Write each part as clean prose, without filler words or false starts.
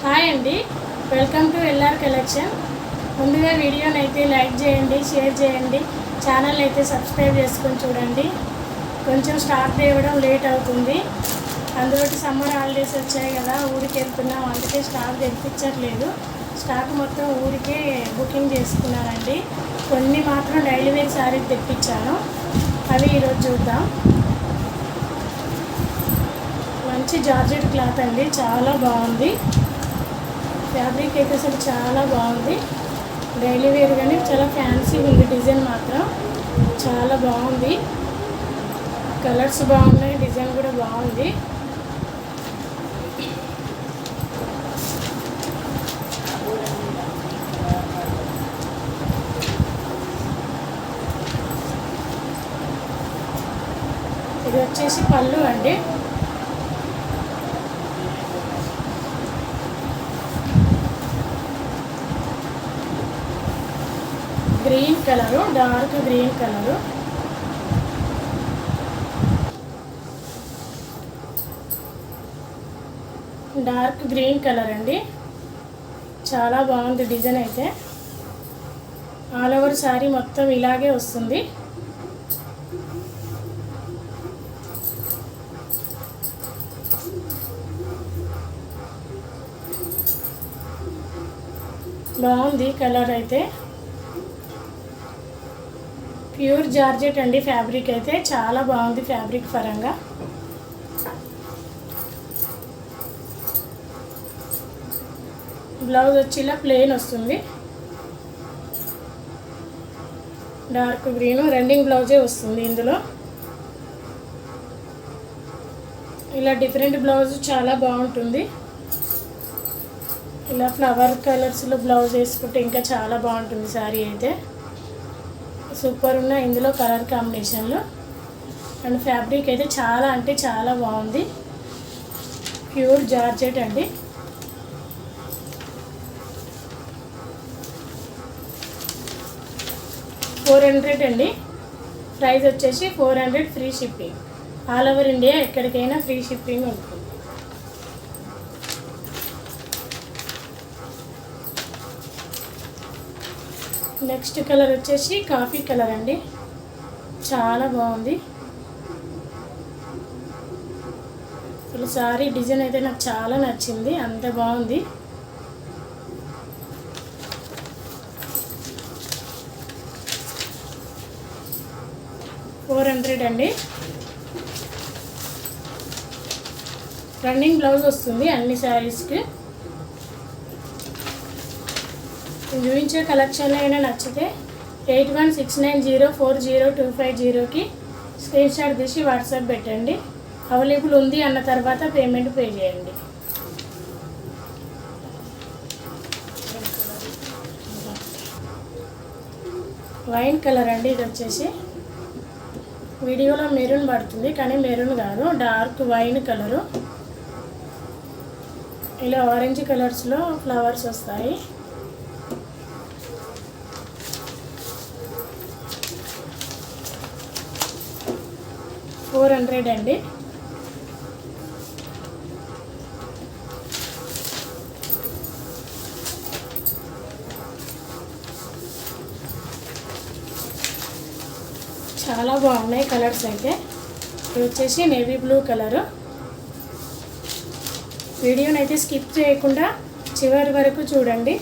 Hi అండి, welcome to LR collection. ముందుగా వీడియోని అయితే లైక్ చేయండి, షేర్ చేయండి, ఛానల్ అయితే సబ్స్క్రైబ్ చేసుకొని చూడండి. కొంచెం స్టాక్ తేవడం లేట్ అవుతుంది, అందులో సమ్మర్ హాలిడేస్ వచ్చాయి కదా, ఊరికి వెళ్తున్నాం, అందుకే స్టాక్ తెప్పించట్లేదు. స్టాక్ మొత్తం ఊరికే బుకింగ్ చేసుకున్నానండి. కొన్ని మాత్రం డైలీ వేర్ శారీ తెప్పించాను, అవి ఈరోజు చూద్దాం. మంచి జార్జెట్ క్లాత్ అండి, చాలా బాగుంది. ఫ్యాబ్రిక్ అయితే అసలు చాలా బాగుంది. డైలీ వేర్ కానీ చాలా ఫ్యాన్సీగా ఉంది. డిజైన్ మాత్రం చాలా బాగుంది. కలర్స్ బాగున్నాయి, డిజైన్ కూడా బాగుంది. ఇది వచ్చేసి పళ్ళు అండి. Green colour, dark green colour. Dark green colour అండి, చాలా బాగుంది. డిజైన్ అయితే ఆల్ ఓవర్ శారీ మొత్తం ఇలాగే వస్తుంది. బాగుంది కలర్ అయితే. ప్యూర్ జార్జెట్ అండి. ఫ్యాబ్రిక్ అయితే చాలా బాగుంది. ఫ్యాబ్రిక్ పరంగా బ్లౌజ్ వచ్చి ఇలా ప్లెయిన్ వస్తుంది. డార్క్ గ్రీన్ రన్నింగ్ బ్లౌజే వస్తుంది. ఇందులో ఇలా డిఫరెంట్ బ్లౌజ్ చాలా బాగుంటుంది. ఇలా ఫ్లవర్ కలర్స్లో బ్లౌజ్ వేసుకుంటే ఇంకా చాలా బాగుంటుంది. శారీ అయితే సూపర్ ఉన్న ఇందులో కలర్ కాంబినేషన్లో. అండ్ ఫ్యాబ్రిక్ అయితే చాలా అంటే చాలా బాగుంది. ప్యూర్ జార్జెట్ అండి. $400 అండి. ప్రైస్ వచ్చేసి $400, free shipping. All over India ఎక్కడికైనా ఫ్రీ షిప్పింగ్ ఉంటుంది. నెక్స్ట్ కలర్ వచ్చేసి కాఫీ కలర్ అండి, చాలా బాగుంది. అసలు సారీ డిజైన్ అయితే నాకు చాలా నచ్చింది, అంత బాగుంది. $400 అండి. రన్నింగ్ బ్లౌజ్ వస్తుంది అన్ని శారీస్కి. చూపించే కలెక్షన్లో అయినా నచ్చితే 8169040250కి స్క్రీన్ షాట్ తీసి వాట్సాప్ పెట్టండి. అవైలబుల్ ఉంది అన్న తర్వాత పేమెంట్ పే చేయండి. వైన్ కలర్ అండి. ఇది వచ్చేసి వీడియోలో మెరూన్ పడుతుంది కానీ మెరూన్ కాదు, డార్క్ వైన్ కలరు. ఇలా ఆరెంజ్ కలర్స్లో ఫ్లవర్స్ వస్తాయి. $400 అండి. చాలా బాగున్నాయి కలర్స్ అయితే. ఇది వచ్చేసి నేవీ బ్లూ కలరు. వీడియోని అయితే స్కిప్ చేయకుండా చివరి వరకు చూడండి.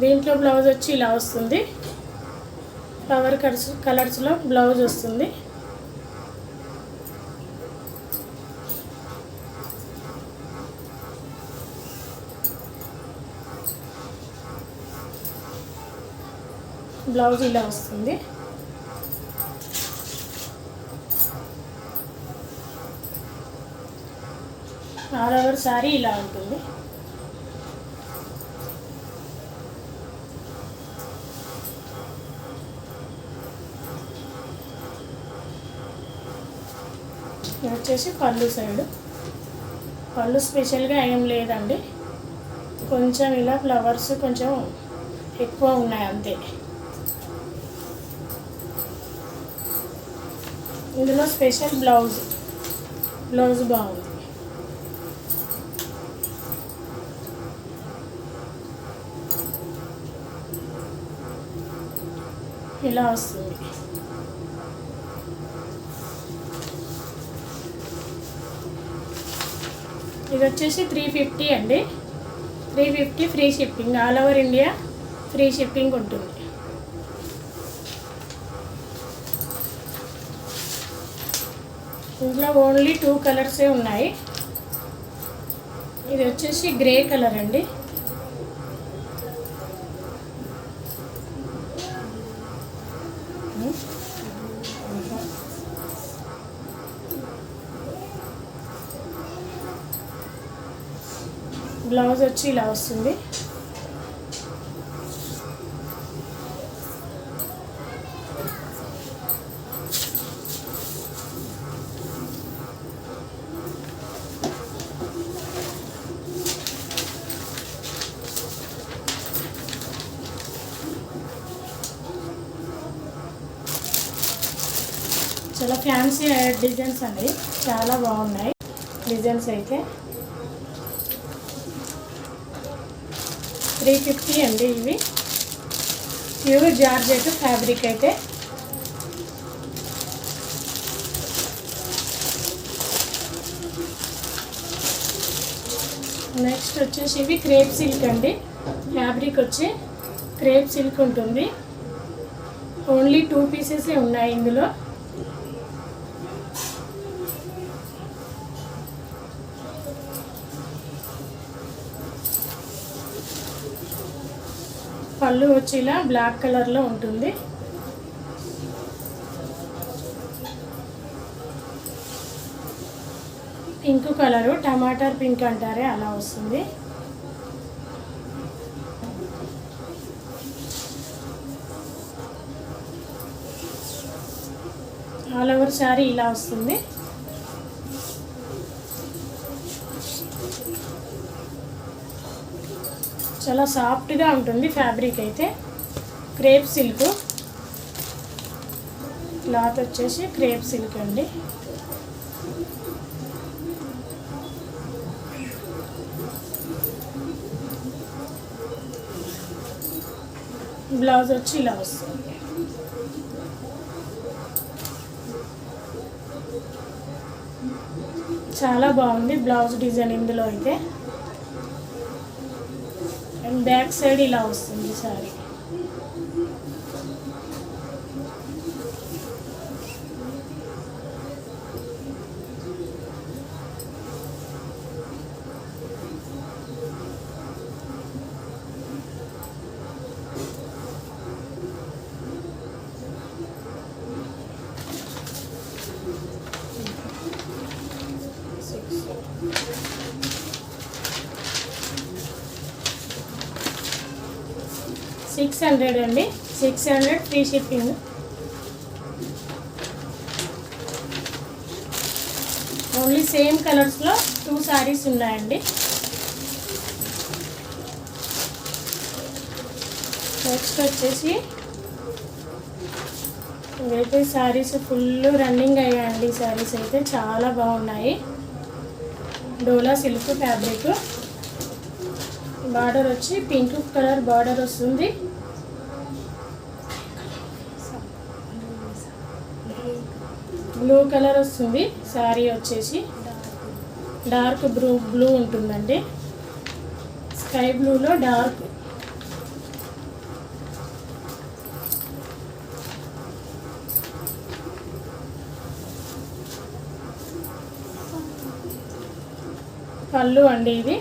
దీంట్లో బ్లౌజ్ వచ్చి ఇలా వస్తుంది. ఫ్లవర్ కలర్స్లో బ్లౌజ్ వస్తుంది. బ్లౌజ్ ఇలా వస్తుంది. ఆల్ ఓవర్ శారీ ఇలా ఉంటుంది. ఇది వచ్చేసి పళ్ళు సైడ్. పళ్ళు స్పెషల్గా ఏం లేదండి, కొంచెం ఇలా ఫ్లవర్స్ కొంచెం ఎక్కువ ఉన్నాయి అంతే. ఇందులో స్పెషల్ బ్లౌజ్ బాగుంది. ఇలా వస్తుంది. ఇది వచ్చేసి 350 అండి. 350 free shipping, all over India free shipping ఉంటుంది. ఇందులో ఓన్లీ 2 కలర్సే ఉన్నాయి. ఇది వచ్చేసి గ్రే కలర్ అండి. బ్లౌజ్ వచ్చి ఇలా వస్తుంది. చాలా ఫ్యాన్సీ డిజైన్స్ అండి, చాలా బాగున్నాయి డిజైన్స్ అయితే. 350 అండి. ఇవి ప్యూర్ జార్జెట్ ఫ్యాబ్రిక్ అయితే. నెక్స్ట్ వచ్చేసి ఇవి క్రేప్ సిల్క్ అండి. ఫ్యాబ్రిక్ వచ్చి క్రేప్ సిల్క్ ఉంటుంది. ఓన్లీ 2 పీసెసే ఉన్నాయి ఇందులో. పళ్ళు వచ్చి ఇలా బ్లాక్ కలర్లో ఉంటుంది. పింక్ కలరు, టమాటర్ పింక్ అంటారే అలా వస్తుంది. ఆల్ ఓవర్ శారీ ఇలా వస్తుంది. చాలా సాఫ్ట్గా ఉంటుంది ఫ్యాబ్రిక్ అయితే. క్రేప్ సిల్క్ క్లాత్ వచ్చేసి క్రేప్ సిల్క్ అండి. బ్లౌజ్ వచ్చి ఇలా వస్తుంది. చాలా బాగుంది బ్లౌజ్ డిజైన్ ఇందులో అయితే. అండ్ బ్యాక్ సైడ్ ఇలా వస్తుంది సారీ. $600 అండి. 600 ఫ్రీ షిప్పింగ్. ఓన్లీ సేమ్ కలర్స్లో 2 సారీస్ ఉన్నాయండి. నెక్స్ట్ వచ్చేసి ఇవైతే సారీస్ ఫుల్ రన్నింగ్ అయ్యాయండి. సారీస్ అయితే చాలా బాగున్నాయి. Dola silk fabric. బార్డర్ వచ్చి పింక్ కలర్ బార్డర్ వస్తుంది. బ్లూ కలర్ వస్తుంది. శారీ వచ్చేసి డార్క్ బ్లూ ఉంటుందండి. స్కై బ్లూలో డార్క్. పళ్ళు అండి ఇది.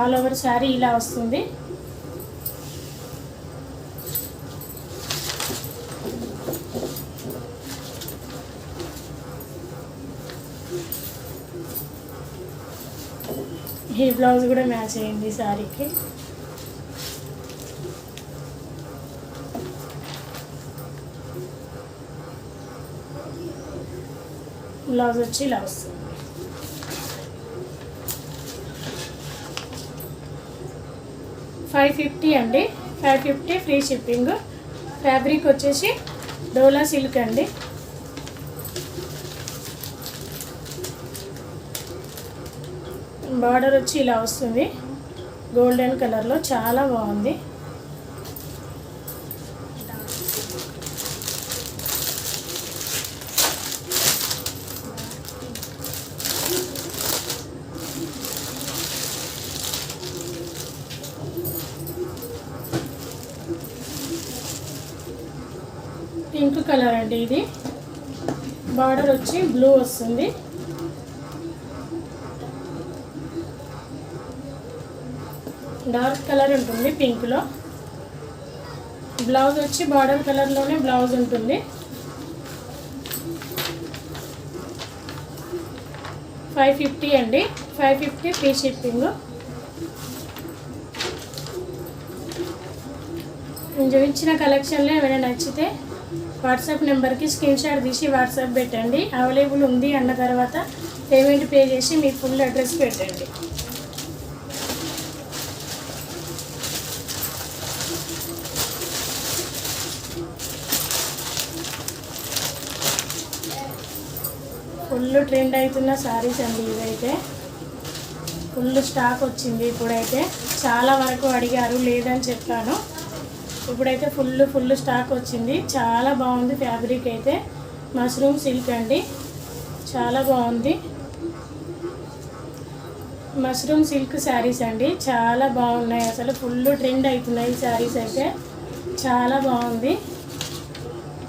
ఆల్ ఓవర్ శారీ ఇలా వస్తుంది. ఈ బ్లౌజ్ కూడా మ్యాచ్ అయ్యింది శారీకి. బ్లౌజ్ వచ్చి ఇలా వస్తుంది. $550 అండి. $550 ఫ్రీ షిప్పింగ్. ఫ్యాబ్రిక్ వచ్చేసి డోలా సిల్క్ అండి. బార్డర్ వచ్చి ఇలా వస్తుంది గోల్డెన్ కలర్లో, చాలా బాగుంది. పింక్ కలర్ అండి ఇది. బార్డర్ వచ్చి బ్లూ వస్తుంది. డార్క్ కలర్ ఉంటుంది పింక్లో. బ్లౌజ్ వచ్చి బార్డర్ కలర్లోనే బ్లౌజ్ ఉంటుంది. $550 అండి. $550 ఫ్రీ షిప్పింగ్. నేను చూపించిన కలెక్షన్లో ఏమైనా నచ్చితే వాట్సాప్ నెంబర్కి స్క్రీన్ షాట్ తీసి వాట్సాప్ పెట్టండి. అవైలబుల్ ఉంది అన్న తర్వాత పేమెంట్ పే చేసి మీ ఫుల్ అడ్రస్ పెట్టండి. ఫుల్ ట్రెండ్ అవుతున్న శారీస్ అండి ఇవైతే. ఫుల్ స్టాక్ వచ్చింది ఇప్పుడైతే. చాలా వరకు అడిగారు, లేదని చెప్పాను. ఇప్పుడైతే ఫుల్ స్టాక్ వచ్చింది. చాలా బాగుంది ఫ్యాబ్రిక్ అయితే. మష్రూమ్ సిల్క్ అండి, చాలా బాగుంది. మష్రూమ్ సిల్క్ శారీస్ అండి, చాలా బాగున్నాయి. అసలు ఫుల్ ట్రెండ్ అవుతున్నాయి శారీస్ అయితే. చాలా బాగుంది.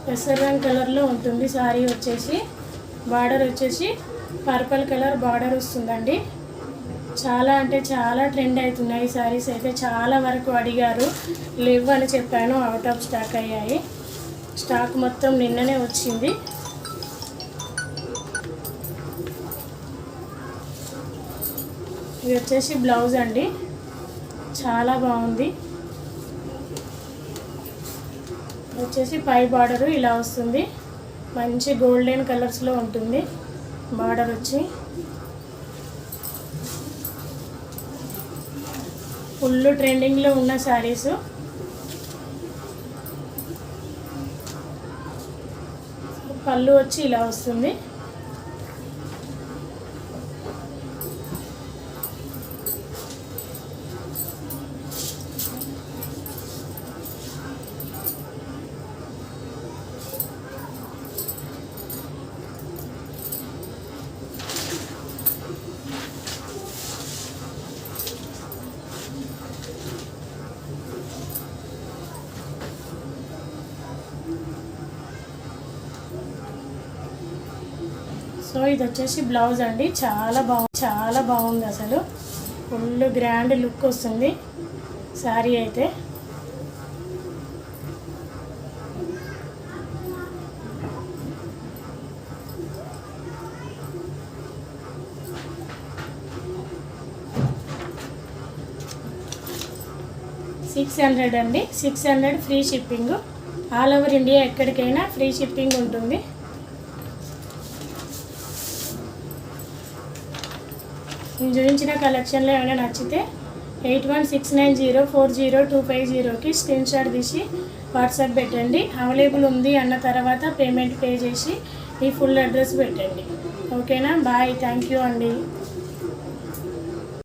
పెసర్ రంగు కలర్లో ఉంటుంది శారీ వచ్చేసి. బార్డర్ వచ్చేసి పర్పుల్ కలర్ బార్డర్ వస్తుందండి. చాలా అంటే చాలా ట్రెండ్ అవుతున్నాయి శారీస్ అయితే. చాలా వరకు అడిగారు, లేవు అని చెప్పాను. అవుట్ ఆఫ్ స్టాక్ అయ్యాయి. స్టాక్ మొత్తం నిన్ననే వచ్చింది. ఇది వచ్చేసి బ్లౌజ్ అండి, చాలా బాగుంది. వచ్చేసి పై బార్డరు ఇలా వస్తుంది. మంచి గోల్డెన్ కలర్స్లో ఉంటుంది బార్డర్ వచ్చి. ఫుల్ ట్రెండింగ్లో ఉన్న శారీస్. పళ్ళు వచ్చి ఇలా వస్తుంది. సో ఇది వచ్చేసి బ్లౌజ్ అండి, చాలా బాగుంది అసలు. ఫుల్ గ్రాండ్ లుక్ వస్తుంది శారీ అయితే. $600 అండి. $600 free shipping. All over India ఎక్కడికైనా ఫ్రీ షిప్పింగ్ ఉంటుంది. నేను చూపించిన కలెక్షన్లో ఏమైనా నచ్చితే 8169040250కి స్క్రీన్ షాట్ తీసి వాట్సాప్ పెట్టండి. అవైలబుల్ ఉంది అన్న తర్వాత పేమెంట్ పే చేసి మీ ఫుల్ అడ్రస్ పెట్టండి. ఓకేనా? బాయ్. థ్యాంక్ యూ అండి.